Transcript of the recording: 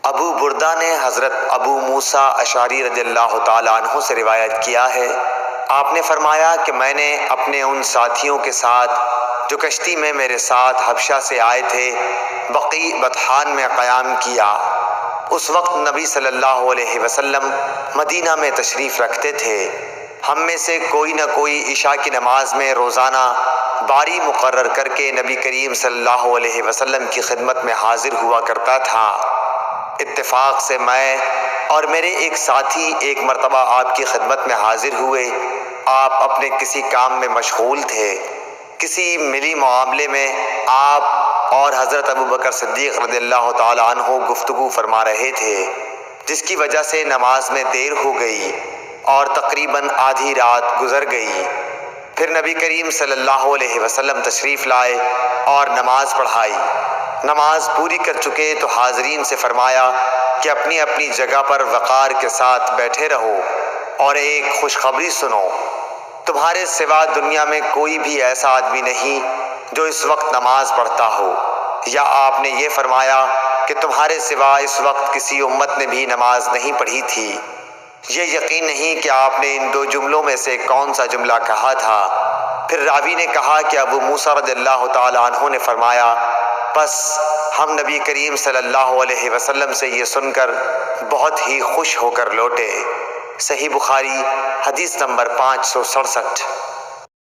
ابو بردہ نے حضرت ابو موسیٰ اشعری رضی اللہ تعالیٰ عنہ سے روایت کیا ہے، آپ نے فرمایا کہ میں نے اپنے ان ساتھیوں کے ساتھ جو کشتی میں میرے ساتھ حبشہ سے آئے تھے بقیع بطحان میں قیام کیا۔ اس وقت نبی صلی اللہ علیہ وسلم مدینہ میں تشریف رکھتے تھے۔ ہم میں سے کوئی نہ کوئی عشاء کی نماز میں روزانہ باری مقرر کر کے نبی کریم صلی اللہ علیہ وسلم کی خدمت میں حاضر ہوا کرتا تھا۔ اتفاق سے میں اور میرے ایک ساتھی ایک مرتبہ آپ کی خدمت میں حاضر ہوئے۔ آپ اپنے کسی کام میں مشغول تھے۔ کسی ملی معاملے میں آپ اور حضرت ابوبکر صدیق رضی اللہ تعالیٰ عنہ گفتگو فرما رہے تھے، جس کی وجہ سے نماز میں دیر ہو گئی اور تقریباً آدھی رات گزر گئی۔ پھر نبی کریم صلی اللہ علیہ وسلم تشریف لائے اور نماز پڑھائی۔ نماز پوری کر چکے تو حاضرین سے فرمایا کہ اپنی اپنی جگہ پر وقار کے ساتھ بیٹھے رہو اور ایک خوشخبری سنو۔ تمہارے سوا دنیا میں کوئی بھی ایسا آدمی نہیں جو اس وقت نماز پڑھتا ہو، یا آپ نے یہ فرمایا کہ تمہارے سوا اس وقت کسی امت نے بھی نماز نہیں پڑھی تھی۔ یہ یقین نہیں کہ آپ نے ان دو جملوں میں سے کون سا جملہ کہا تھا۔ پھر راوی نے کہا کہ ابو موسیٰ رضی اللہ تعالیٰ عنہ نے فرمایا، بس ہم نبی کریم صلی اللہ علیہ وسلم سے یہ سن کر بہت ہی خوش ہو کر لوٹے۔ صحیح بخاری حدیث نمبر 567۔